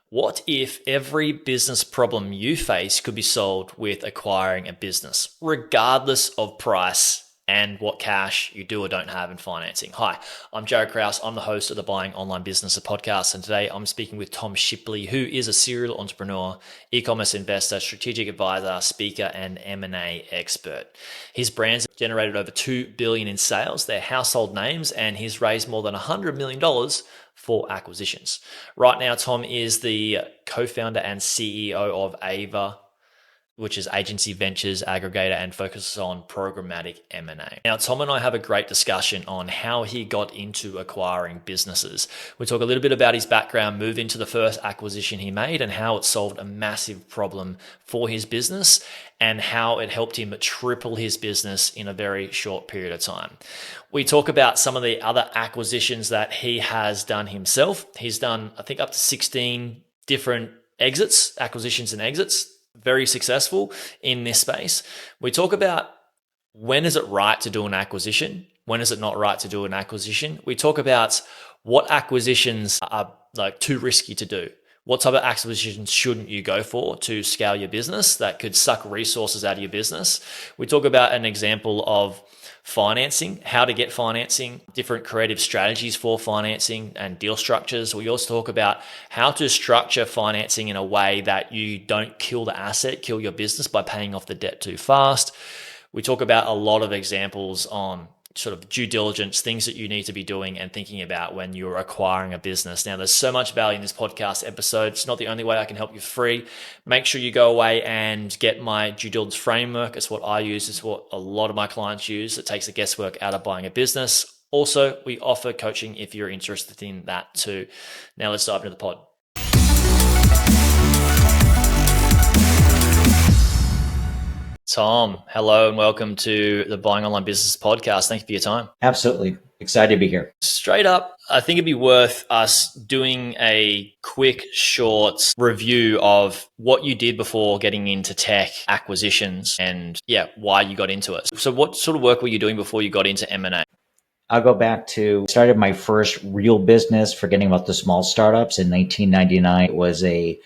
What if every business problem you face could be solved with acquiring a business, regardless of price and what cash you do or don't have in financing? Hi, I'm Jaryd Krause. I'm the host of the Buying Online Business podcast, and today I'm speaking with Tom Shipley, who is a serial entrepreneur, e-commerce investor, strategic advisor, speaker, and M&A expert. His brands have generated over $2 billion in sales. They're household names, and he's raised more than $100 million for acquisitions. Right now, Tom is the co-founder and CEO of Ava, which is agency ventures aggregator and focuses on programmatic M&A. Now, Tom and I have a great discussion on how he got into acquiring businesses. We talk a little bit about his background, move into the first acquisition he made and how it solved a massive problem for his business and how it helped him triple his business in a very short period of time. We talk about some of the other acquisitions that he has done himself. He's done, I think, up to 16 different acquisitions and exits. Very successful in this space. We talk about when is it right to do an acquisition? When is it not right to do an acquisition? We talk about what acquisitions are like too risky to do. What type of acquisitions shouldn't you go for to scale your business that could suck resources out of your business? We talk about an example of financing, how to get financing, different creative strategies for financing and deal structures. We also talk about how to structure financing in a way that you don't kill the asset, kill your business by paying off the debt too fast. We talk about a lot of examples on sort of due diligence, things that you need to be doing and thinking about when you're acquiring a business. Now, there's so much value in this podcast episode. It's not the only way I can help you free. Make sure you go away and get my due diligence framework. It's what I use. It's what a lot of my clients use. It takes the guesswork out of buying a business. Also, we offer coaching if you're interested in that too. Now, let's dive into the pod. Tom, hello and welcome to the Buying Online Business podcast. Thank you for your time. Absolutely. Excited to be here. Straight up, I think it'd be worth us doing a quick, short review of what you did before getting into tech acquisitions and why you got into it. So what sort of work were you doing before you got into M&A? I'll go back to started my first real business, forgetting about the small startups in 1999. It was a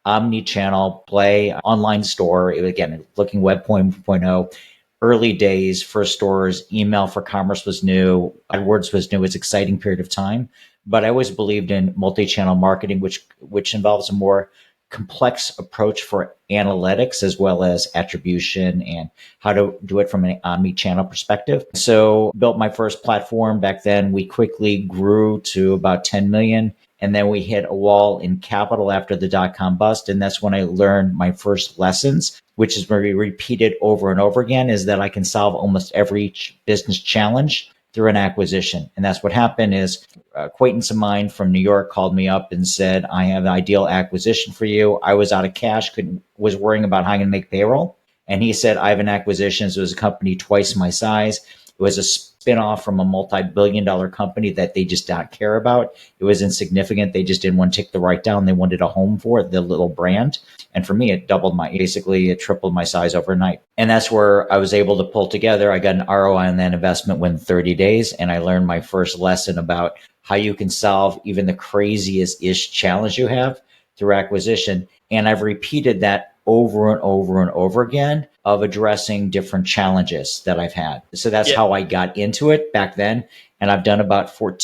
omni-channel play online store. It was, again, looking Web 1.0, early days, first stores, email for commerce was new, AdWords was new. It was an exciting period of time. But I always believed in multi-channel marketing, which involves a more complex approach for analytics as well as attribution and how to do it from an omni-channel perspective. So built my first platform. Back then, we quickly grew to about 10 million. And then we hit a wall in capital after the dot-com bust. And that's when I learned my first lessons, which is very repeated over and over again, is that I can solve almost every business challenge through an acquisition. And that's what happened is an acquaintance of mine from New York called me up and said, I have an ideal acquisition for you. I was out of cash, was worrying about how I'm going to make payroll. And he said, I have an acquisition. So it was a company twice my size. It was a spin-off from a multi-billion-dollar company that they just don't care about. It was insignificant. They just didn't want to take the write down. They wanted a home for it, the little brand. And for me, it tripled my size overnight. And that's where I was able to pull together. I got an ROI on that investment within 30 days. And I learned my first lesson about how you can solve even the craziest-ish challenge you have through acquisition. And I've repeated that over and over and over again of addressing different challenges that I've had. So that's how I got into it back then. And I've done about up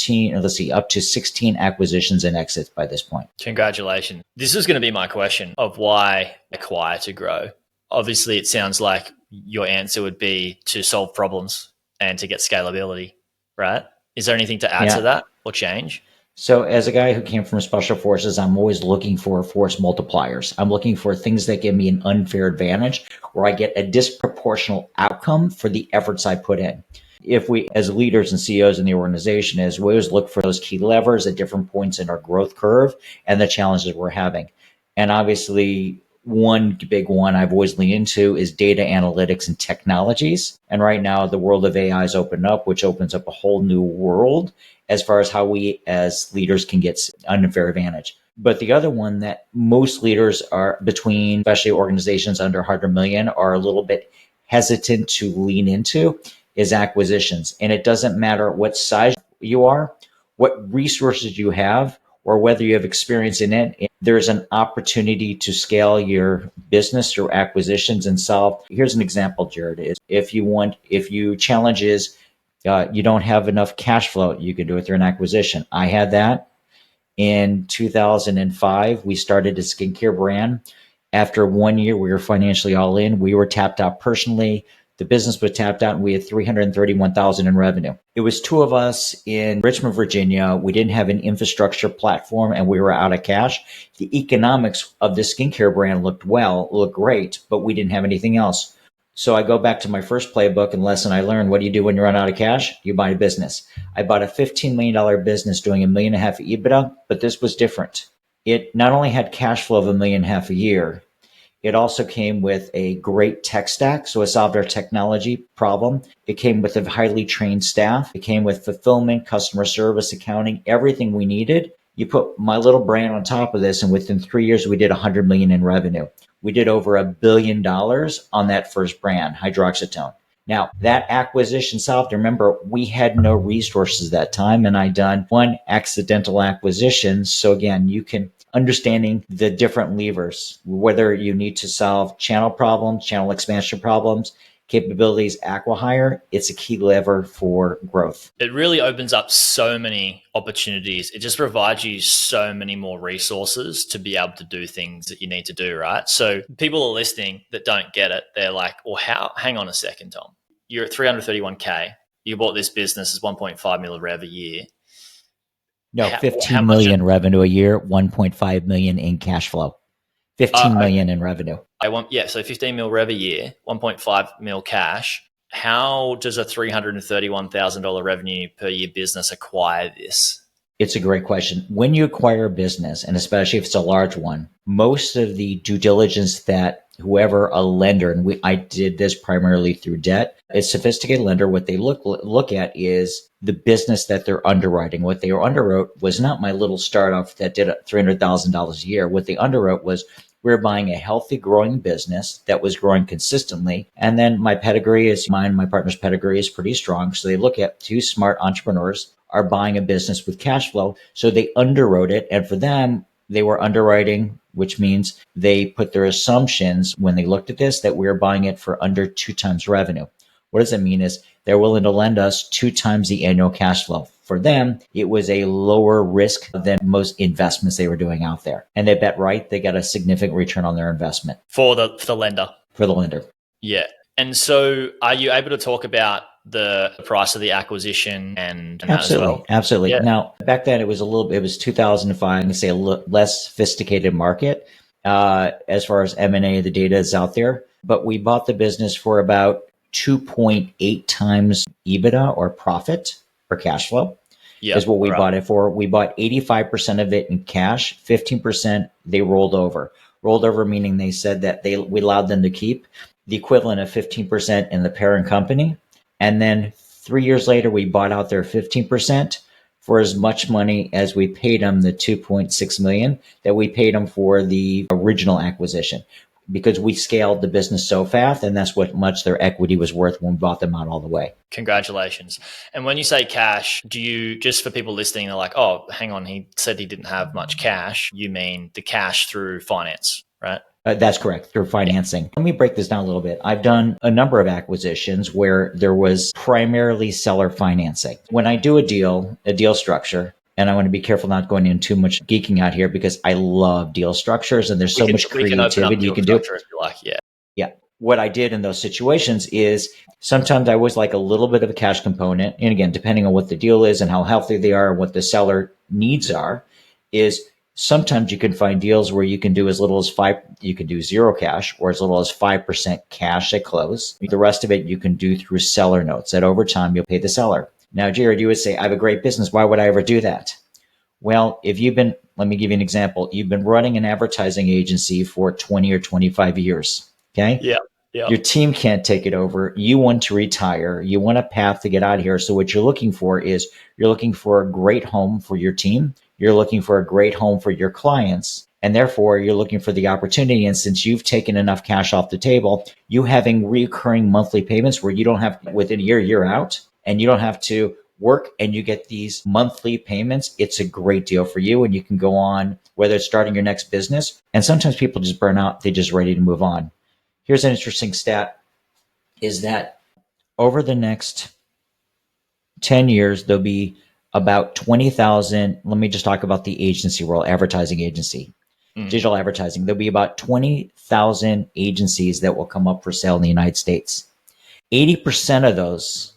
to 16 acquisitions and exits by this point. Congratulations. This is going to be my question of why acquire to grow. Obviously, it sounds like your answer would be to solve problems and to get scalability, right? Is there anything to add to that or change? So as a guy who came from special forces, I'm always looking for force multipliers. I'm looking for things that give me an unfair advantage where I get a disproportional outcome for the efforts I put in. If we, as leaders and CEOs in the organization, we always look for those key levers at different points in our growth curve and the challenges we're having. And obviously, one big one I've always leaned into is data analytics and technologies. And right now, the world of AI has opened up, which opens up a whole new world as far as how we as leaders can get unfair advantage. But the other one that most leaders are between, especially organizations under 100 million, are a little bit hesitant to lean into is acquisitions. And it doesn't matter what size you are, what resources you have, or whether you have experience in it. there's an opportunity to scale your business through acquisitions and solve. Here's an example, Jaryd, is if you challenge is you don't have enough cash flow, you can do it through an acquisition. I had that. In 2005, we started a skincare brand. After 1 year, we were financially all in. We were tapped out personally. The business was tapped out and we had 331,000 in revenue. It was two of us in Richmond, Virginia. We didn't have an infrastructure platform and we were out of cash. The economics of the skincare brand looked great, but we didn't have anything else. So I go back to my first playbook and lesson I learned. What do you do when you run out of cash? You buy a business. I bought a $15 million business doing $1.5 million EBITDA, but this was different. It not only had cash flow of $1.5 million a year, it also came with a great tech stack. So it solved our technology problem. It came with a highly trained staff. It came with fulfillment, customer service, accounting, everything we needed. You put my little brand on top of this, and within 3 years, we did 100 million in revenue. We did over $1 billion on that first brand, hydroxytone. Now, that acquisition solved. Remember, we had no resources at that time, and I done one accidental acquisition. So again, you can understanding the different levers, whether you need to solve channel problems, channel expansion problems, capabilities, acqui-hire, it's a key lever for growth. It really opens up so many opportunities. It just provides you so many more resources to be able to do things that you need to do, right? So people are listening that don't get it. They're like, well, hang on a second, Tom. You're at 331K. You bought this business as 1.5 million rev a year. No, 15 million revenue a year, 1.5 million in cash flow. 15 million in revenue. So 15 mil rev a year, 1.5 mil cash. How does a $331,000 revenue per year business acquire this? It's a great question. When you acquire a business, and especially if it's a large one, most of the due diligence that whoever a lender, and I did this primarily through debt, a sophisticated lender, what they look at is the business that they're underwriting. What they underwrote was not my little startup that did $300,000 a year. What they underwrote was we're buying a healthy, growing business that was growing consistently. And then my partner's pedigree is pretty strong. So they look at two smart entrepreneurs are buying a business with cash flow. So they underwrote it. And for them, they were underwriting, which means they put their assumptions when they looked at this that we're buying it for under 2 times revenue. What does that mean is they're willing to lend us 2 times the annual cash flow. For them, it was a lower risk than most investments they were doing out there. And they bet right, they got a significant return on their investment. For the lender. For the lender. Yeah. And so are you able to talk about the price of the acquisition and absolutely, that as well? Absolutely. Yeah. Now, back then it was 2005, and say a less sophisticated market as far as M&A, the data is out there. But we bought the business for about 2.8 times EBITDA or profit or cash flow is what we bought it for. We bought 85% of it in cash, 15% they rolled over. Rolled over meaning they said that we allowed them to keep the equivalent of 15% in the parent company. And then 3 years later, we bought out their 15% for as much money as we paid them, the 2.6 million that we paid them for the original acquisition, because we scaled the business so fast, and that's what much their equity was worth when we bought them out all the way. Congratulations. And when you say cash, do you, just for people listening, they're like, oh, hang on, he said he didn't have much cash. You mean the cash through finance, right? That's correct, through financing. Yeah. Let me break this down a little bit. I've done a number of acquisitions where there was primarily seller financing. When I do a deal structure, and I want to be careful not going into too much geeking out here because I love deal structures and there's so much creativity you can do. If you like, yeah. Yeah. What I did in those situations is sometimes I was like a little bit of a cash component. And again, depending on what the deal is and how healthy they are and what the seller needs are, is sometimes you can find deals where you can do as little as you can do zero cash or as little as 5% cash at close. The rest of it you can do through seller notes that over time you'll pay the seller. Now, Jaryd, you would say, I have a great business. Why would I ever do that? Well, let me give you an example. You've been running an advertising agency for 20 or 25 years. Okay. Yeah. Your team can't take it over. You want to retire. You want a path to get out of here. So what you're looking for is you're looking for a great home for your team. You're looking for a great home for your clients. And therefore, you're looking for the opportunity. And since you've taken enough cash off the table, you having recurring monthly payments where you don't have within a year out, and you don't have to work and you get these monthly payments, it's a great deal for you. And you can go on, whether it's starting your next business. And sometimes people just burn out. They're just ready to move on. Here's an interesting stat is that over the next 10 years, there'll be about 20,000. Let me just talk about the agency world, advertising agency, digital advertising. There'll be about 20,000 agencies that will come up for sale in the United States. 80% of those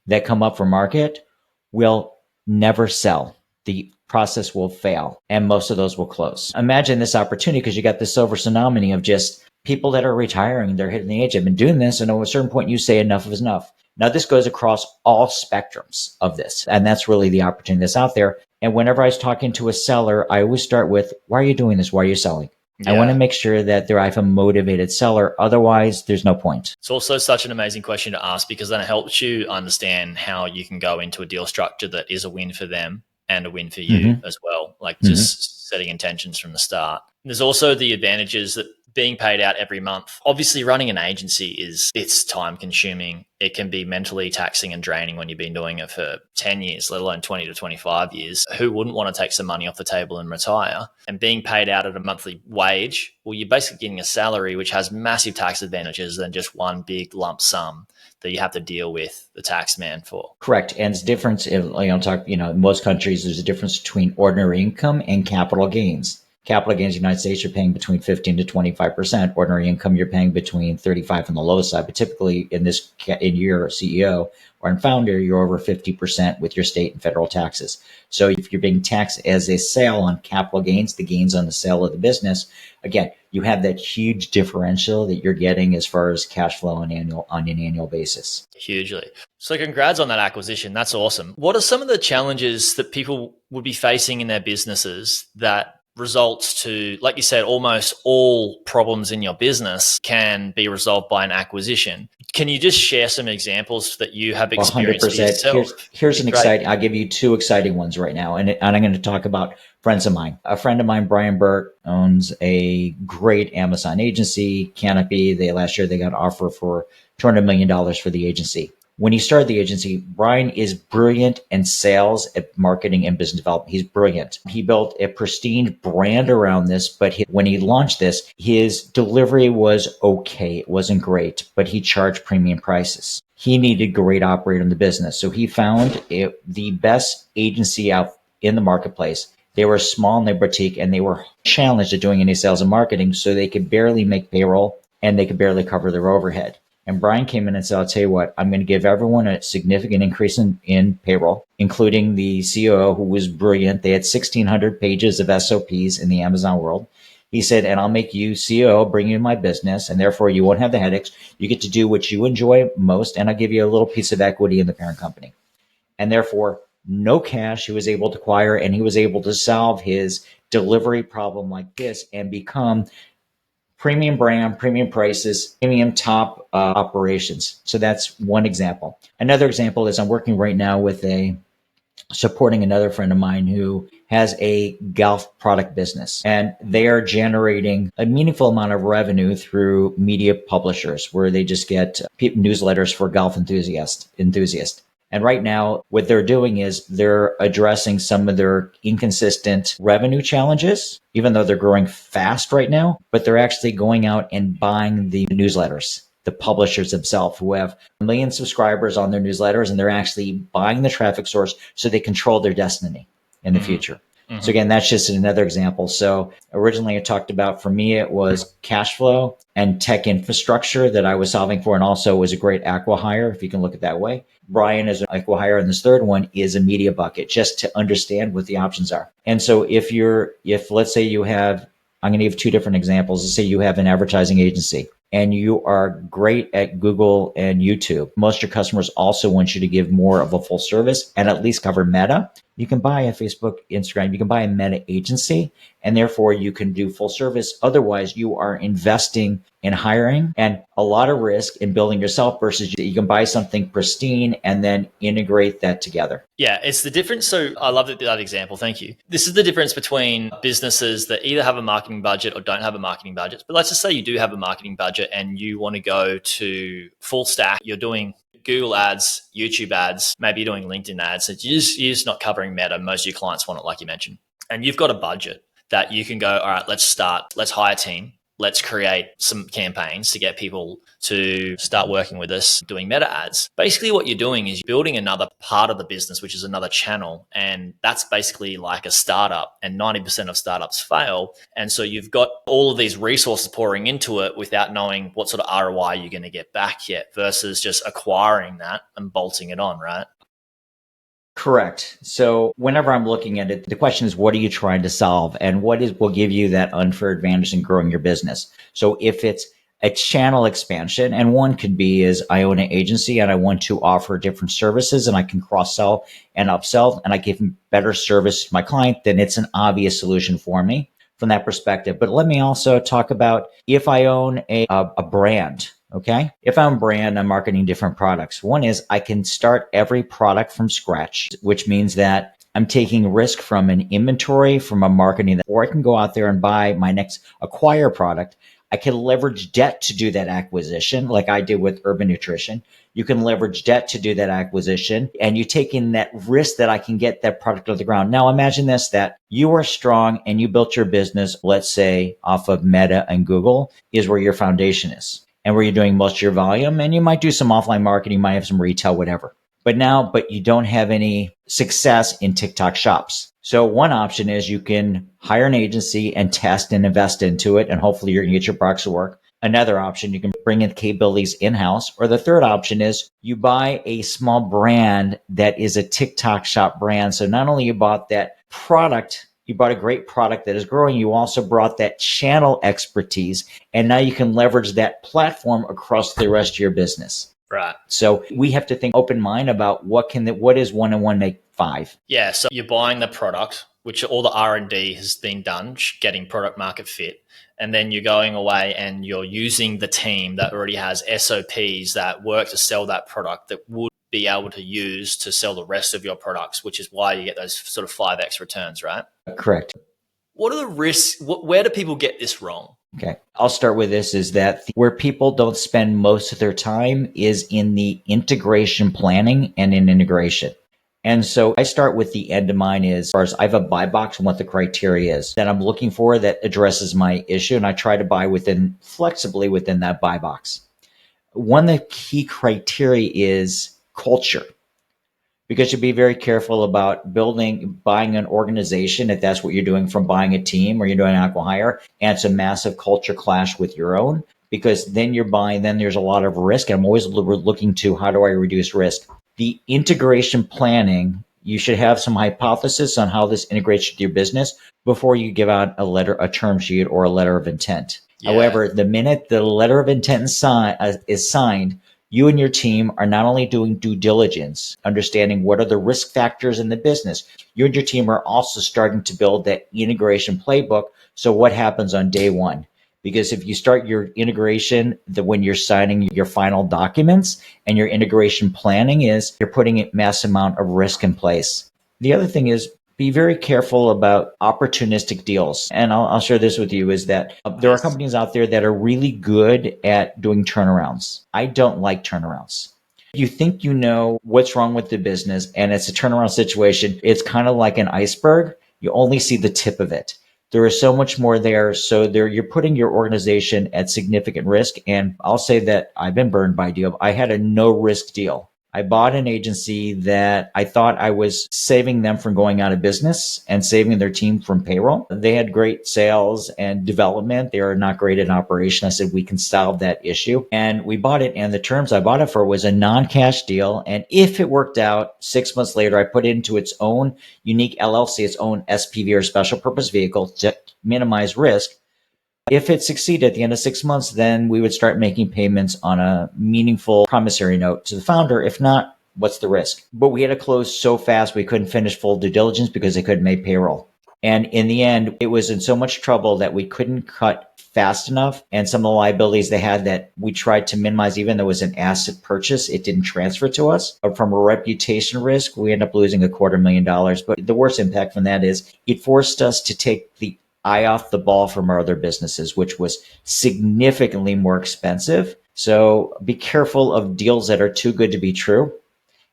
that come up for market will never sell. The process will fail and most of those will close. Imagine this opportunity because you got this silver tsunami of just people that are retiring. They're hitting the age. I've been doing this. And at a certain point, you say enough is enough. Now, this goes across all spectrums of this. And that's really the opportunity that's out there. And whenever I was talking to a seller, I always start with, why are you doing this? Why are you selling? Yeah. I want to make sure that I have a motivated seller. Otherwise, there's no point. It's also such an amazing question to ask because then it helps you understand how you can go into a deal structure that is a win for them and a win for you as well. Like just setting intentions from the start. And there's also the advantages that being paid out every month. Obviously, running an agency it's time consuming. It can be mentally taxing and draining when you've been doing it for 10 years, let alone 20 to 25 years. Who wouldn't want to take some money off the table and retire? And being paid out at a monthly wage, well, you're basically getting a salary which has massive tax advantages than just one big lump sum that you have to deal with the tax man for. Correct. And it's different. In most countries, there's a difference between ordinary income and capital gains. Capital gains in the United States, you're paying between 15 to 25%. Ordinary income, you're paying between 35 on the low side. But typically in your CEO or in founder, you're over 50% with your state and federal taxes. So if you're being taxed as a sale on capital gains, the gains on the sale of the business, again, you have that huge differential that you're getting as far as cash flow on an annual basis. Hugely. So congrats on that acquisition. That's awesome. What are some of the challenges that people would be facing in their businesses that results to, like you said, almost all problems in your business can be resolved by an acquisition? Can you just share some examples that you have experienced 100%. yourself? Here's an exciting, I'll give you two exciting ones right now. And I'm going to talk about friends of mine. A friend of mine, Brian Burt, owns a great Amazon agency, Canopy. Last year they got an offer for $200 million for the agency. When he started the agency, Brian is brilliant in sales, at marketing, and business development. He's brilliant. He built a pristine brand around this, but when he launched this, his delivery was okay. It wasn't great, but he charged premium prices. He needed a great operator in the business. So he found the best agency out in the marketplace. They were small and they were boutique, and they were challenged at doing any sales and marketing, so they could barely make payroll and they could barely cover their overhead. And Brian came in and said, I'll tell you what, I'm going to give everyone a significant increase in payroll, including the CEO, who was brilliant. They had 1,600 pages of SOPs in the Amazon world. He said, and I'll make you CEO, bring you my business, and therefore you won't have the headaches. You get to do what you enjoy most, and I'll give you a little piece of equity in the parent company. And therefore, no cash he was able to acquire, and he was able to solve his delivery problem like this and become premium brand, premium prices, premium top operations. So that's one example. Another example is I'm working right now with supporting another friend of mine who has a golf product business, and they are generating a meaningful amount of revenue through media publishers where they just get newsletters for golf enthusiasts. And right now, what they're doing is they're addressing some of their inconsistent revenue challenges, even though they're growing fast right now, but they're actually going out and buying the newsletters, the publishers themselves who have a million subscribers on their newsletters, and they're actually buying the traffic source so they control their destiny in the future. So again, that's just another example. So originally I talked about, for me, it was cash flow and tech infrastructure that I was solving for, and also was a great acqui-hire, if you can look at it that way. Brian is an acqui-hire, and this third one is a media bucket, just to understand what the options are. And so if let's say you have, I'm going to give two different examples. Let's say you have an advertising agency and you are great at Google and YouTube. Most of your customers also want you to give more of a full service and at least cover Meta. You can buy a Facebook, Instagram, you can buy a Meta agency, and therefore you can do full service. Otherwise, you are investing in hiring and a lot of risk in building yourself versus you can buy something pristine and then integrate that together. Yeah, it's the difference. So I love that example. Thank you. This is the difference between businesses that either have a marketing budget or don't have a marketing budget. But let's just say you do have a marketing budget and you want to go to full stack. You're doing Google ads, YouTube ads, maybe you're doing LinkedIn ads. So you're just not covering Meta. Most of your clients want it, like you mentioned. And you've got a budget that you can go, all right, let's hire a team. Let's create some campaigns to get people to start working with us doing meta ads. Basically, what you're doing is you're building another part of the business, which is another channel. And that's basically like a startup. And 90% of startups fail. And so you've got all of these resources pouring into it without knowing what sort of ROI you're going to get back yet versus just acquiring that and bolting it on, right? Correct. So whenever I'm looking at it, the question is, what are you trying to solve? And will give you that unfair advantage in growing your business? So if it's a channel expansion, and one could be is I own an agency and I want to offer different services and I can cross sell and upsell and I give better service to my client, then it's an obvious solution for me from that perspective. But let me also talk about if I own a brand. Okay. If I'm a brand, I'm marketing different products. One is I can start every product from scratch, which means that I'm taking risk from an inventory, from a marketing, or I can go out there and buy my next acquire product. I can leverage debt to do that acquisition, like I did with Urban Nutrition. You can leverage debt to do that acquisition, and you take in that risk that I can get that product off the ground. Now imagine this, that you are strong and you built your business, let's say off of Meta and Google is where your foundation is and where you're doing most of your volume. And you might do some offline marketing, you might have some retail, whatever. But you don't have any success in TikTok shops. So one option is you can hire an agency and test and invest into it. And hopefully you're going to get your products to work. Another option, you can bring in capabilities in-house. Or the third option is you buy a small brand that is a TikTok shop brand. So not only you bought that product, you bought a great product that is growing, you also brought that channel expertise. And now you can leverage that platform across the rest of your business. Right. So we have to think open mind about what is one and one make five. Yeah. So you're buying the product, which all the R&D has been done, getting product market fit. And then you're going away and you're using the team that already has SOPs that work to sell that product that would be able to use to sell the rest of your products, which is why you get those sort of 5x returns, right? Correct. What are the risks? Where do people get this wrong? Okay. I'll start with this is that where people don't spend most of their time is in the integration planning and in integration. And so I start with the end of mine is, as far as I have a buy box and what the criteria is that I'm looking for that addresses my issue. And I try to buy flexibly within that buy box. One of the key criteria is culture. Because you'd be very careful about buying an organization, if that's what you're doing from buying a team or you're doing an acqui-hire, and it's a massive culture clash with your own, because then there's a lot of risk. And I'm always looking to how do I reduce risk? The integration planning, you should have some hypothesis on how this integrates with your business before you give out a term sheet or a letter of intent. Yeah. However, the minute the letter of intent is signed, you and your team are not only doing due diligence, understanding what are the risk factors in the business, you and your team are also starting to build that integration playbook. So what happens on day one? Because if you start your integration when you're signing your final documents and your integration planning is you're putting a mass amount of risk in place. The other thing is be very careful about opportunistic deals. And I'll share this with you is that there are companies out there that are really good at doing turnarounds. I don't like turnarounds. You think you know what's wrong with the business and it's a turnaround situation. It's kind of like an iceberg. You only see the tip of it. There is so much more there. So you're putting your organization at significant risk. And I'll say that I've been burned by a deal. I had a no risk deal. I bought an agency that I thought I was saving them from going out of business and saving their team from payroll. They had great sales and development. They are not great in operation. I said, we can solve that issue. And we bought it. And the terms I bought it for was a non-cash deal. And if it worked out 6 months later, I put it into its own unique LLC, its own SPV or special purpose vehicle to minimize risk. If it succeeded at the end of 6 months, then we would start making payments on a meaningful promissory note to the founder. If not, what's the risk? But we had to close so fast, we couldn't finish full due diligence because they couldn't make payroll. And in the end, it was in so much trouble that we couldn't cut fast enough. And some of the liabilities they had that we tried to minimize, even though it was an asset purchase, it didn't transfer to us. But from a reputation risk, we ended up losing $250,000. But the worst impact from that is it forced us to take the eye off the ball from our other businesses, which was significantly more expensive. So be careful of deals that are too good to be true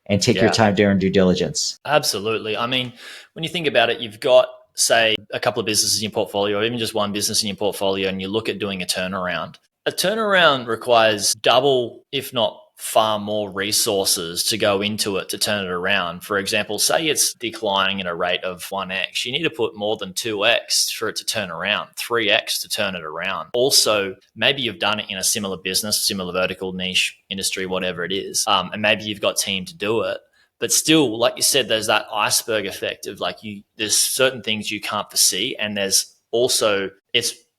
and take your Yeah, time during due diligence. absolutely. I mean, when you think about it, you've got, say, a couple of businesses in your portfolio, or even just one business in your portfolio, and you look at doing a turnaround. A turnaround requires double, if not far more resources to go into it to turn it around. For example, say it's declining at a rate of 1x. You need to put more than 2x for it to turn around, 3x to turn it around. Also, maybe you've done it in a similar business, similar vertical, niche, industry, whatever it is, and maybe you've got team to do it. But still, like you said, there's that iceberg effect of like there's certain things you can't foresee, and there's also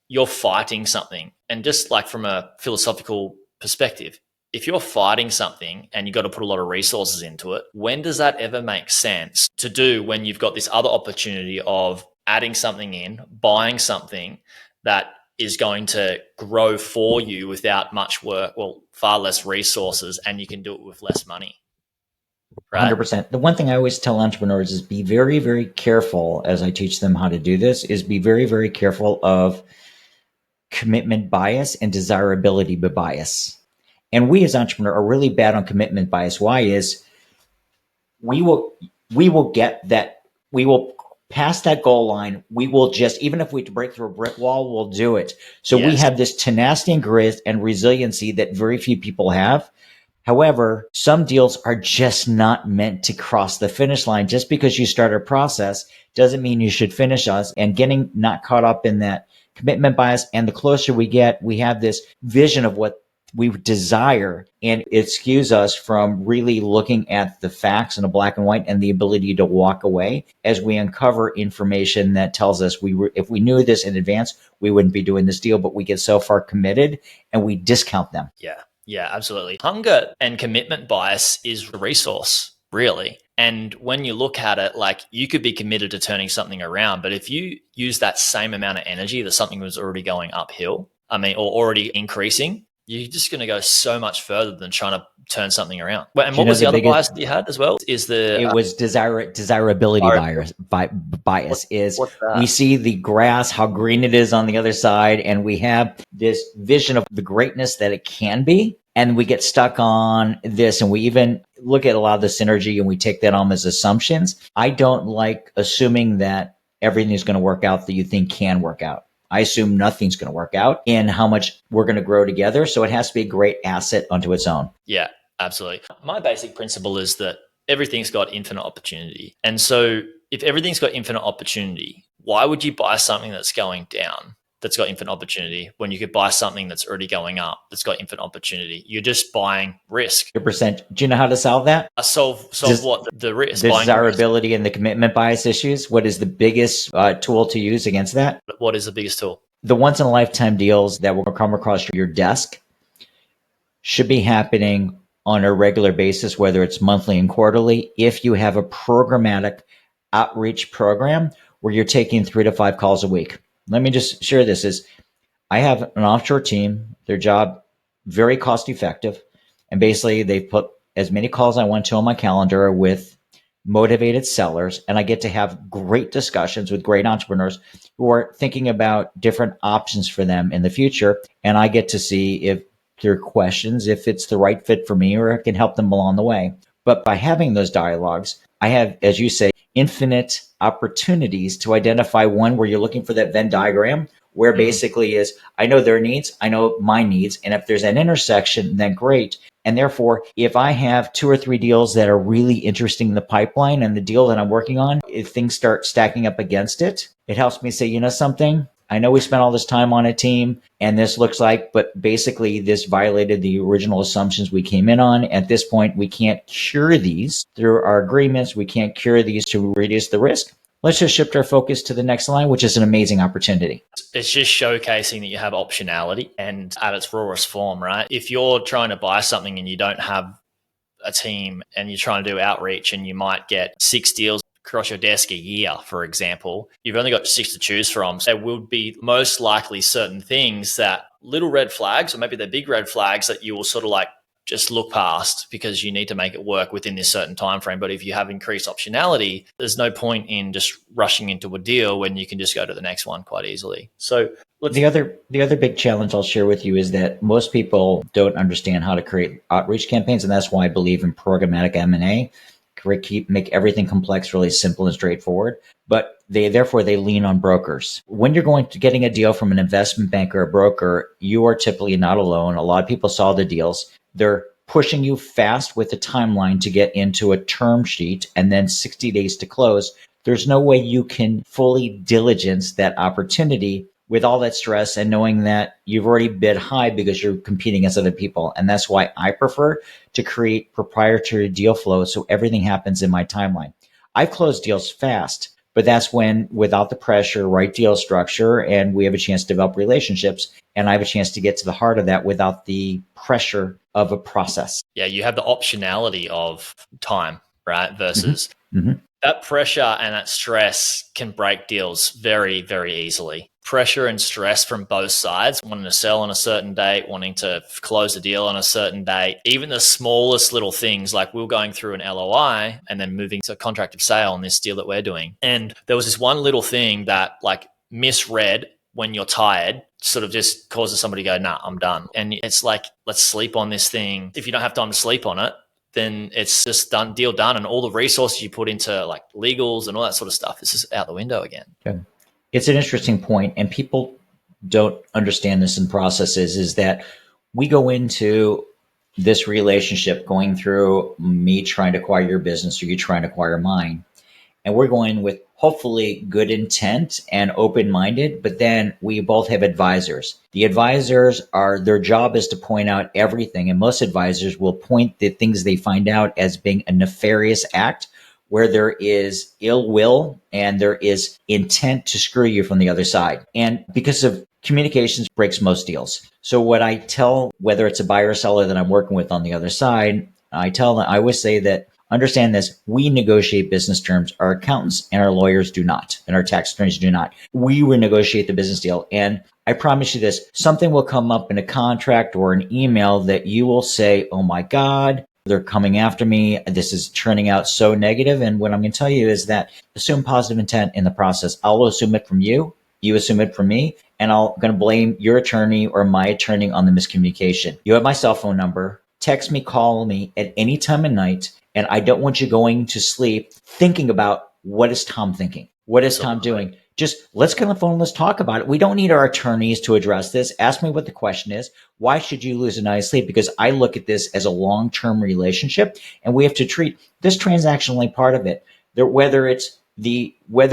you're fighting something. And just like from a philosophical perspective, if you're fighting something and you've got to put a lot of resources into it, when does that ever make sense to do when you've got this other opportunity of adding something in, buying something that is going to grow for you without much work, well, far less resources, and you can do it with less money, right? 100%. The one thing I always tell entrepreneurs is be very, very careful as I teach them how to do this is be very, very careful of commitment bias and desirability bias. And we as entrepreneurs are really bad on commitment bias. Why is we will get that, we will pass that goal line. We will just, even if we break through a brick wall, we'll do it. So we Yes. have this tenacity and grit and resiliency that very few people have. However, some deals are just not meant to cross the finish line. Just because you start a process doesn't mean you should finish us, and getting not caught up in that commitment bias. And the closer we get, we have this vision of what we desire, and it skews us from really looking at the facts in a black and white and the ability to walk away as we uncover information that tells us if we knew this in advance, we wouldn't be doing this deal, but we get so far committed and we discount them. Yeah. Yeah, absolutely. Hunger and commitment bias is a resource, really. And when you look at it, like you could be committed to turning something around, but if you use that same amount of energy that something was already going uphill, or already increasing, you're just going to go so much further than trying to turn something around. And what was the other bias that you had as well? It was desirability bias is what's we that? see the grass, how green it is on the other side, and we have this vision of the greatness that it can be. And we get stuck on this, and we even look at a lot of the synergy and we take that on as assumptions. I don't like assuming that everything is going to work out that you think can work out. I assume nothing's going to work out in how much we're going to grow together. So it has to be a great asset unto its own. Yeah, absolutely. My basic principle is that everything's got infinite opportunity. And so if everything's got infinite opportunity, why would you buy something that's going down that's got infinite opportunity when you could buy something that's already going up that's got infinite opportunity? You're just buying risk. 100%. Do you know how to solve that? Solve what? The risk. The Buying the risk. desirability and the commitment bias issues. What is the biggest tool to use against that? What is the biggest tool? The once in a lifetime deals that will come across your desk should be happening on a regular basis, whether it's monthly and quarterly, if you have a programmatic outreach program where you're taking 3 to 5 calls a week. Let me just share this is I have an offshore team, their job very cost effective. And basically they put as many calls I want to on my calendar with motivated sellers. And I get to have great discussions with great entrepreneurs who are thinking about different options for them in the future. And I get to see if there are questions, if it's the right fit for me, or it can help them along the way. But by having those dialogues, I have, as you say, infinite opportunities to identify one where you're looking for that Venn diagram, where basically is, I know their needs, I know my needs. And if there's an intersection, then great. And therefore, if I have 2 or 3 deals that are really interesting in the pipeline and the deal that I'm working on, if things start stacking up against it, it helps me say, you know something? I know we spent all this time on a team and this looks like, but basically this violated the original assumptions we came in on. At this point, we can't cure these through our agreements. We can't cure these to reduce the risk. Let's just shift our focus to the next line, which is an amazing opportunity. It's just showcasing that you have optionality and at its rawest form, right? If you're trying to buy something and you don't have a team and you're trying to do outreach and you might get 6 deals across your desk a year, for example, you've only got 6 to choose from. So there will be most likely certain things that little red flags, or maybe they're big red flags that you will sort of like just look past because you need to make it work within this certain time frame. But if you have increased optionality, there's no point in just rushing into a deal when you can just go to the next one quite easily. So the other big challenge I'll share with you is that most people don't understand how to create outreach campaigns, and that's why I believe in programmatic M&A. Make everything complex really simple and straightforward, but they lean on brokers. When you're going to getting a deal from an investment bank or a broker, you are typically not alone. A lot of people saw the deals. They're pushing you fast with a timeline to get into a term sheet and then 60 days to close. There's no way you can fully diligence that opportunity with all that stress and knowing that you've already bid high because you're competing against other people. And that's why I prefer to create proprietary deal flow so everything happens in my timeline. I've closed deals fast, but that's when, without the pressure, right deal structure, and we have a chance to develop relationships, and I have a chance to get to the heart of that without the pressure of a process. Yeah, you have the optionality of time, right? Versus that pressure and that stress can break deals very, very easily. Pressure and stress from both sides, wanting to sell on a certain date, wanting to close the deal on a certain date, even the smallest little things, like we're going through an LOI and then moving to a contract of sale on this deal that we're doing. And there was this one little thing that like misread when you're tired, sort of just causes somebody to go, nah, I'm done. And it's like, let's sleep on this thing. If you don't have time to sleep on it, then it's just done, deal done. And all the resources you put into like legals and all that sort of stuff is just out the window again. Yeah. It's an interesting point, and people don't understand this in processes, is that we go into this relationship going through me trying to acquire your business or you trying to acquire mine. And we're going with hopefully good intent and open-minded, but then we both have advisors. The advisors their job is to point out everything. And most advisors will point the things they find out as being a nefarious act where there is ill will and there is intent to screw you from the other side. And because of communications breaks most deals. So what I tell, whether it's a buyer or seller that I'm working with on the other side, I always say that, understand this, we negotiate business terms. Our accountants and our lawyers do not, and our tax attorneys do not. We renegotiate the business deal. And I promise you this, something will come up in a contract or an email that you will say, oh my God, they're coming after me. This is turning out so negative. And what I'm going to tell you is that assume positive intent in the process. I'll assume it from you. You assume it from me. And I'm going to blame your attorney or my attorney on the miscommunication. You have my cell phone number. Text me, call me at any time of night. And I don't want you going to sleep thinking about what is Tom thinking? What is Tom doing? Just let's get on the phone and let's talk about it. We don't need our attorneys to address this. Ask me what the question is. Why should you lose a night's sleep? Because I look at this as a long-term relationship, and we have to treat this transaction like part of it. Whether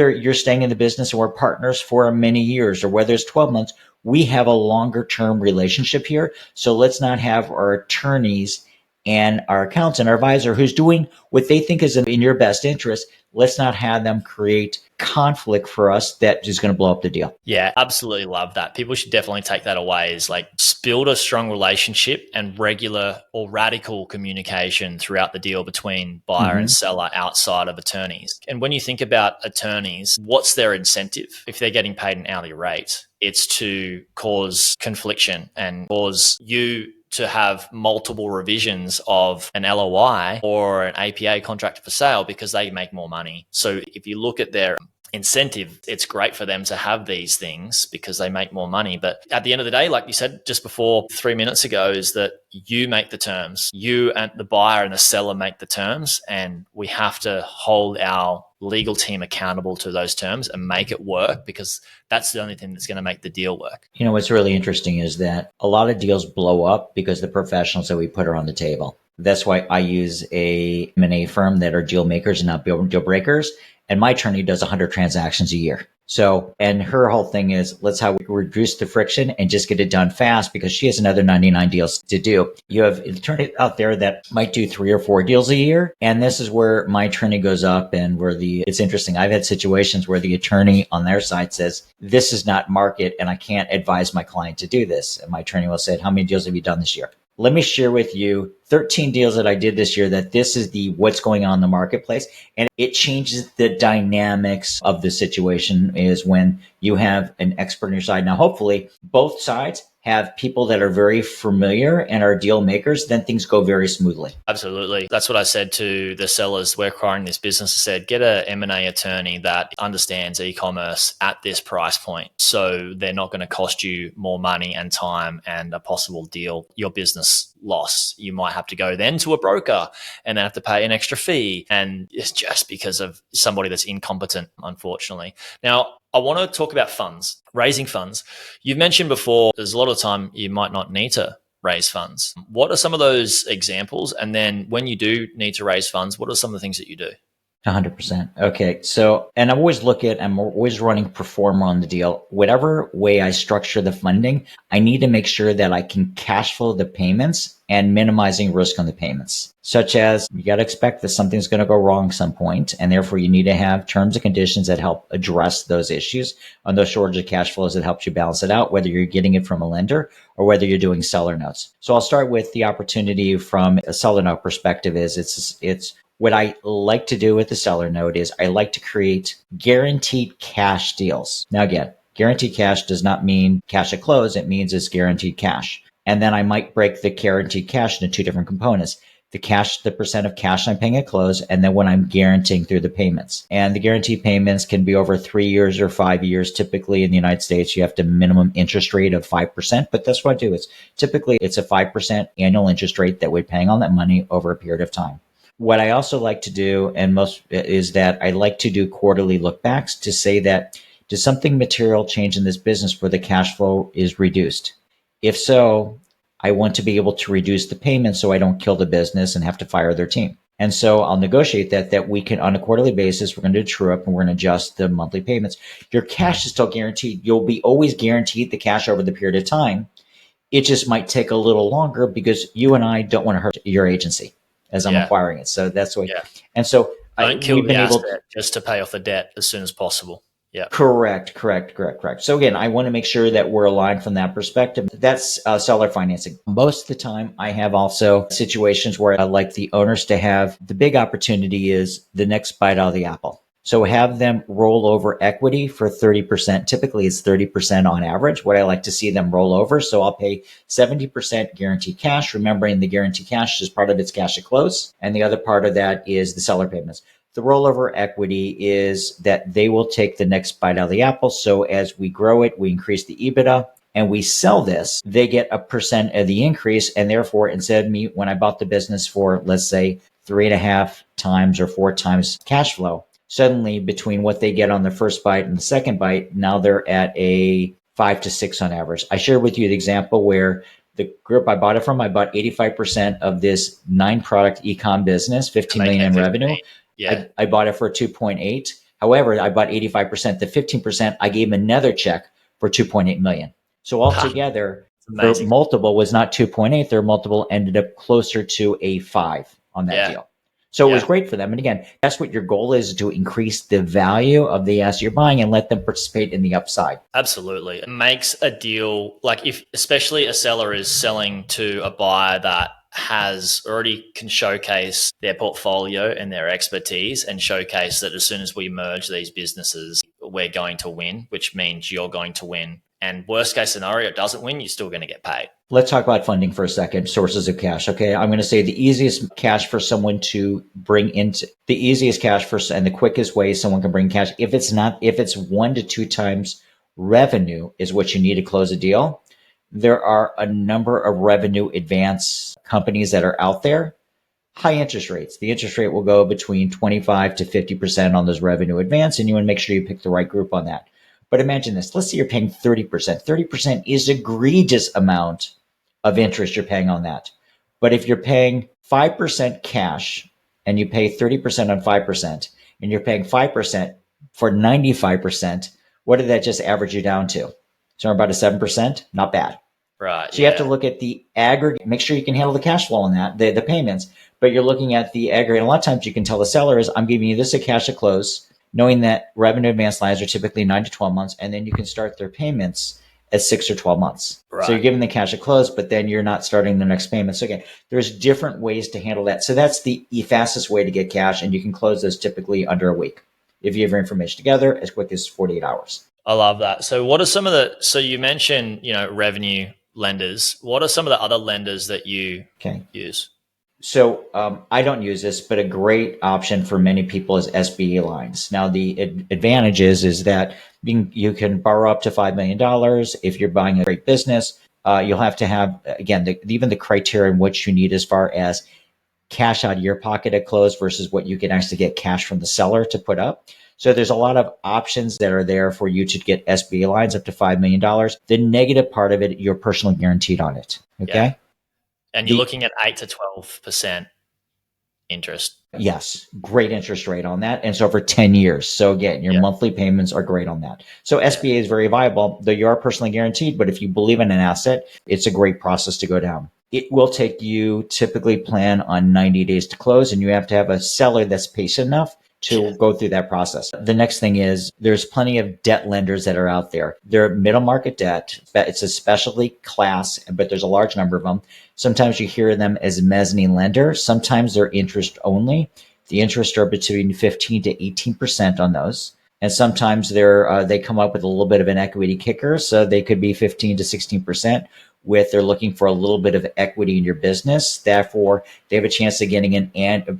you're staying in the business or we're partners for many years, or whether it's 12 months, we have a longer-term relationship here. So let's not have our attorneys and our accountant, our advisor, who's doing what they think is in your best interest, let's not have them create conflict for us that is going to blow up the deal. Yeah, absolutely love that. People should definitely take that away, is like build a strong relationship and regular or radical communication throughout the deal between buyer and seller outside of attorneys. And when you think about attorneys, what's their incentive? If they're getting paid an hourly rate, it's to cause confliction and cause you to have multiple revisions of an LOI or an APA contract for sale because they make more money. So if you look at their incentive, it's great for them to have these things because they make more money. But at the end of the day, like you said just before 3 minutes ago, is that you make the terms. You and the buyer and the seller make the terms, and we have to hold our legal team accountable to those terms and make it work, because that's the only thing that's going to make the deal work. You know, what's really interesting is that a lot of deals blow up because the professionals that we put are on the table. That's why I use a M&A firm that are deal makers and not deal breakers. And my attorney does 100 transactions a year. So, and her whole thing is, let's how we reduce the friction and just get it done fast, because she has another 99 deals to do. You have an attorney out there that might do 3 or 4 deals a year. And this is where my attorney goes up, and it's interesting. I've had situations where the attorney on their side says, this is not market and I can't advise my client to do this. And my attorney will say, how many deals have you done this year? Let me share with you 13 deals that I did this year, that this is what's going on in the marketplace. And it changes the dynamics of the situation, is when you have an expert on your side. Now, hopefully both sides have people that are very familiar and are deal makers, then things go very smoothly. Absolutely. That's what I said to the sellers. We're acquiring this business. I said, get a M&A attorney that understands e-commerce at this price point. So they're not going to cost you more money and time and a possible deal, your business loss. You might have to go then to a broker and then have to pay an extra fee. And it's just because of somebody that's incompetent, unfortunately. Now, I want to talk about funds, raising funds. You've mentioned before, there's a lot of time you might not need to raise funds. What are some of those examples? And then when you do need to raise funds, what are some of the things that you do? 100%. Okay. So, and I'm always running pro forma on the deal. Whatever way I structure the funding, I need to make sure that I can cash flow the payments and minimizing risk on the payments, such as you got to expect that something's going to go wrong at some point, and therefore you need to have terms and conditions that help address those issues on those shortage of cash flows that helps you balance it out, whether you're getting it from a lender or whether you're doing seller notes. So I'll start with the opportunity from a seller note perspective is it's what I like to do with the seller note is I like to create guaranteed cash deals. Now, again, guaranteed cash does not mean cash at close. It means it's guaranteed cash. And then I might break the guaranteed cash into two different components. The percent of cash I'm paying at close, and then what I'm guaranteeing through the payments. And the guaranteed payments can be over 3 years or 5 years. Typically in the United States, you have to minimum interest rate of 5%, but that's what I do. It's a 5% annual interest rate that we're paying on that money over a period of time. What I also like to do, is that I like to do quarterly look backs to say that does something material change in this business where the cash flow is reduced? If so, I want to be able to reduce the payment so I don't kill the business and have to fire their team. And so I'll negotiate that we can, on a quarterly basis, we're going to do true up and we're going to adjust the monthly payments. Your cash is still guaranteed. You'll be always guaranteed the cash over the period of time. It just might take a little longer because you and I don't want to hurt your agency as I'm acquiring it. So that's the way. Yeah. And so Don't kill the asset just to pay off the debt as soon as possible. Yeah. Correct. So again, I want to make sure that we're aligned from that perspective. That's seller financing. Most of the time, I have also situations where I like the owners to have the big opportunity is the next bite out of the apple. So have them roll over equity for 30%. Typically, it's 30% on average, what I like to see them roll over. So I'll pay 70% guaranteed cash, remembering the guaranteed cash is part of its cash at close. And the other part of that is the seller payments. The rollover equity is that they will take the next bite out of the apple. So as we grow it, we increase the EBITDA and we sell this, they get a percent of the increase. And therefore, instead of me, when I bought the business for, let's say, 3.5 times or 4 times cash flow, suddenly between what they get on the first bite and the second bite, now they're at a 5 to 6 on average. I shared with you the example where the group I bought it from, I bought 85% of this 9-product e-com business, 15 million in revenue. Yeah. I bought it for 2.8. However, I bought 85%. The 15%, I gave them another check for 2.8 million. So altogether, their multiple was not 2.8. Their multiple ended up closer to a 5 on that deal. So it was great for them. And again, that's what your goal is, to increase the value of the asset you're buying and let them participate in the upside. Absolutely. It makes a deal, like if especially a seller is selling to a buyer that has already can showcase their portfolio and their expertise and showcase that as soon as we merge these businesses, we're going to win, which means you're going to win. And worst case scenario, it doesn't win, you're still going to get paid. Let's talk about funding for a second, sources of cash. Okay. I'm going to say the easiest cash for someone to bring into the easiest cash for and the quickest way someone can bring cash. If it's 1 to 2 times revenue is what you need to close a deal. There are a number of revenue advance companies that are out there. High interest rates. The interest rate will go between 25 to 50% on those revenue advance, and you want to make sure you pick the right group on that. But imagine this. Let's say you're paying 30%. 30% is egregious amount of interest you're paying on that. But if you're paying 5% cash and you pay 30% on 5% and you're paying 5% for 95%, what did that just average you down to? So about a 7%, not bad. Right. So you have to look at the aggregate, make sure you can handle the cash flow on that, the payments, but you're looking at the aggregate. And a lot of times you can tell the seller is, I'm giving you this at cash at close, knowing that revenue advance lines are typically 9 to 12 months, and then you can start their payments at 6 or 12 months. Right. So you're giving the cash at close, but then you're not starting the next payment. So again, there's different ways to handle that. So that's the fastest way to get cash, and you can close those typically under a week. If you have your information together, as quick as 48 hours. I love that. So what are some of so you mentioned, revenue lenders. What are some of the other lenders that you use? So I don't use this, but a great option for many people is SBA lines. Now, the advantage is that you can borrow up to $5 million. If you're buying a great business, you'll have to have, again, even the criteria in what you need as far as cash out of your pocket at close versus what you can actually get cash from the seller to put up. So there's a lot of options that are there for you to get SBA lines up to $5 million. The negative part of it, you're personally guaranteed on it. Okay. Yeah. And you're looking at 8 to 12% interest. Yes, great interest rate on that. And so for 10 years. So again, your monthly payments are great on that. So SBA is very viable, though you are personally guaranteed. But if you believe in an asset, it's a great process to go down. It will take you typically plan on 90 days to close, and you have to have a seller that's patient enough to go through that process. The next thing is there's plenty of debt lenders that are out there. They're middle market debt. It's a specialty class, but there's a large number of them. Sometimes you hear them as mezzanine lender. Sometimes they're interest only. The interest are between 15 to 18% on those. And sometimes they come up with a little bit of an equity kicker. So they could be 15 to 16% they're looking for a little bit of equity in your business. Therefore, they have a chance of getting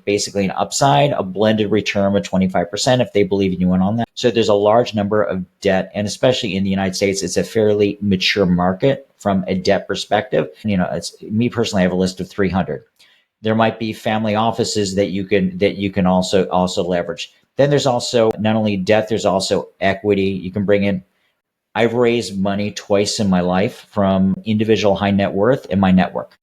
basically an upside, a blended return of 25% if they believe in you and on that. So there's a large number of debt, and especially in the United States, it's a fairly mature market from a debt perspective. It's me personally, I have a list of 300. There might be family offices that you can also leverage. Then there's also not only debt, there's also equity. You can bring in. I've raised money twice in my life from individual high net worth in my network.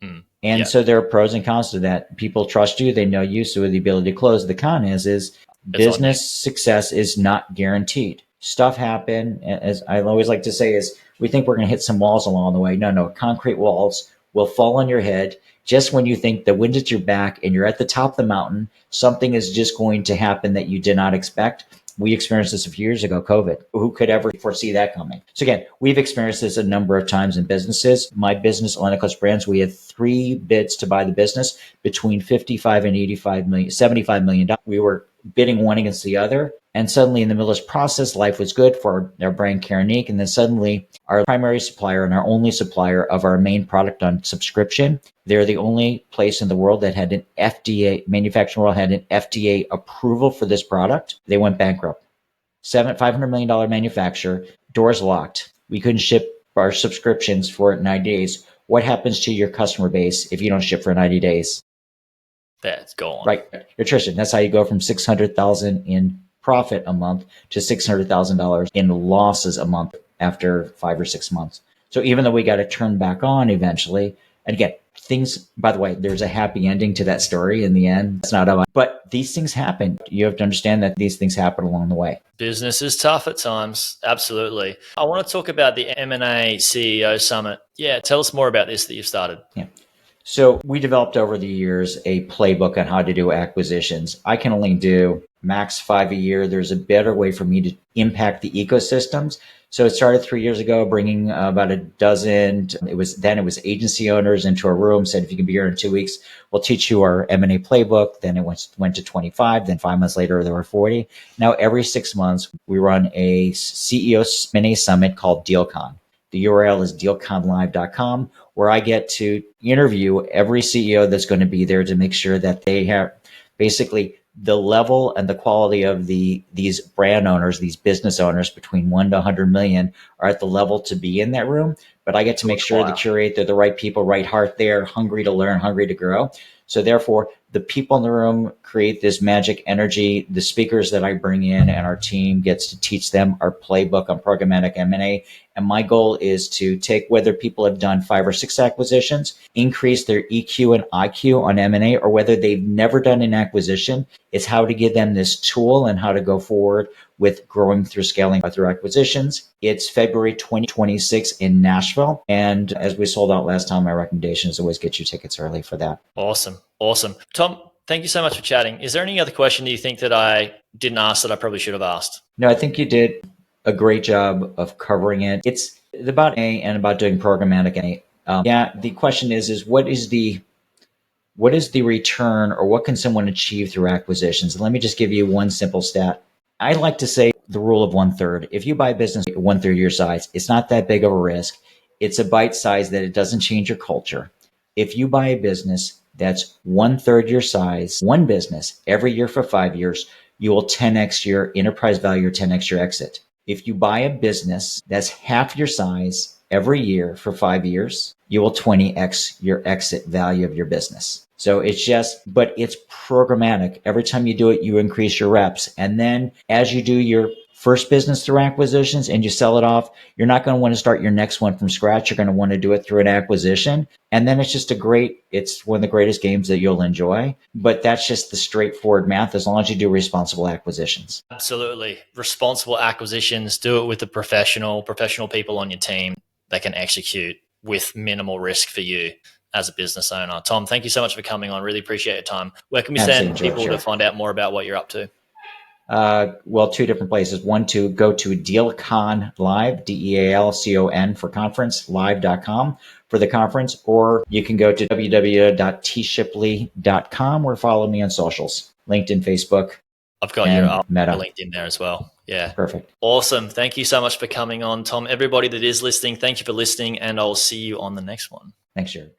So there are pros and cons to that. People trust you. They know you. So the ability to close. The con is business success is not guaranteed. Stuff happen. As I always like to say is we think we're going to hit some walls along the way. No, concrete walls will fall on your head. Just when you think the wind at your back and you're at the top of the mountain, something is just going to happen that you did not expect. We experienced this a few years ago, COVID. Who could ever foresee that coming? So again, we've experienced this a number of times in businesses. My business, Atlantic Coast Brands, we had 3 bids to buy the business between 55 and 85 million, $75 million. We were bidding one against the other. And suddenly in the middle of this process, life was good for our brand Caronique. And then suddenly our primary supplier and our only supplier of our main product on subscription, they're the only place in the world that had an manufacturing world had an FDA approval for this product. They went bankrupt. $500 million manufacturer, doors locked. We couldn't ship our subscriptions for 90 days. What happens to your customer base if you don't ship for 90 days? That's gone. Right. Attrition. That's how you go from $600,000 in profit a month to $600,000 in losses a month after 5 or 6 months. So even though we got to turn back on eventually, and again, things, by the way, there's a happy ending to that story in the end. It's not about, but these things happen. You have to understand that these things happen along the way. Business is tough at times. Absolutely. I want to talk about the M&A CEO Summit. Yeah, tell us more about this that you've started. Yeah. So we developed over the years a playbook on how to do acquisitions. I can only do max 5 a year. There's a better way for me to impact the ecosystems. So it started 3 years ago, bringing about a dozen. It was agency owners into a room, said, if you can be here in 2 weeks, we'll teach you our M&A playbook. Then it went to 25. Then 5 months later, there were 40. Now every 6 months, we run a CEO M&A summit called DealCon. The URL is dealconlive.com, where I get to interview every CEO that's going to be there to make sure that they have basically the level and the quality of these brand owners, these business owners between 1 to 100 million are at the level to be in that room. But I get to make sure to curate they're the right people, right heart there, hungry to learn, hungry to grow. So therefore, the people in the room create this magic energy. The speakers that I bring in and our team gets to teach them our playbook on programmatic M&A. And my goal is to take whether people have done 5 or 6 acquisitions, increase their EQ and IQ on M&A, or whether they've never done an acquisition. It's how to give them this tool and how to go forward with growing through scaling through acquisitions. It's February 2026 in Nashville. And as we sold out last time, my recommendation is always get your tickets early for that. Awesome. Tom, thank you so much for chatting. Is there any other question that you think that I didn't ask that I probably should have asked? No, I think you did a great job of covering it. It's about A and about doing programmatic M&A. The question is what is the return, or what can someone achieve through acquisitions? And let me just give you one simple stat. I like to say the rule of 1/3. If you buy a business 1/3 your size, it's not that big of a risk. It's a bite size that it doesn't change your culture. If you buy a business that's 1/3 your size, one business every year for 5 years, you will 10x your enterprise value or 10x your exit. If you buy a business that's half your size every year for 5 years, you will 20x your exit value of your business. So but it's programmatic. Every time you do it, you increase your reps. And then as you do your first business through acquisitions and you sell it off, you're not going to want to start your next one from scratch. You're going to want to do it through an acquisition. And then it's one of the greatest games that you'll enjoy. But that's just the straightforward math as long as you do responsible acquisitions. Absolutely. Responsible acquisitions, do it with the professional people on your team that can execute with minimal risk for you as a business owner. Tom, thank you so much for coming on. Really appreciate your time. Where can we send people to find out more about what you're up to? Well, two different places. One, to go to DealCon Live, DEALCON for conference, live.com for the conference, or you can go to www.tshipley.com or follow me on socials, LinkedIn, Facebook. I've got your Meta LinkedIn there as well. Yeah. Perfect. Awesome. Thank you so much for coming on, Tom. Everybody that is listening, thank you for listening, and I'll see you on the next one. Thanks, Jaryd.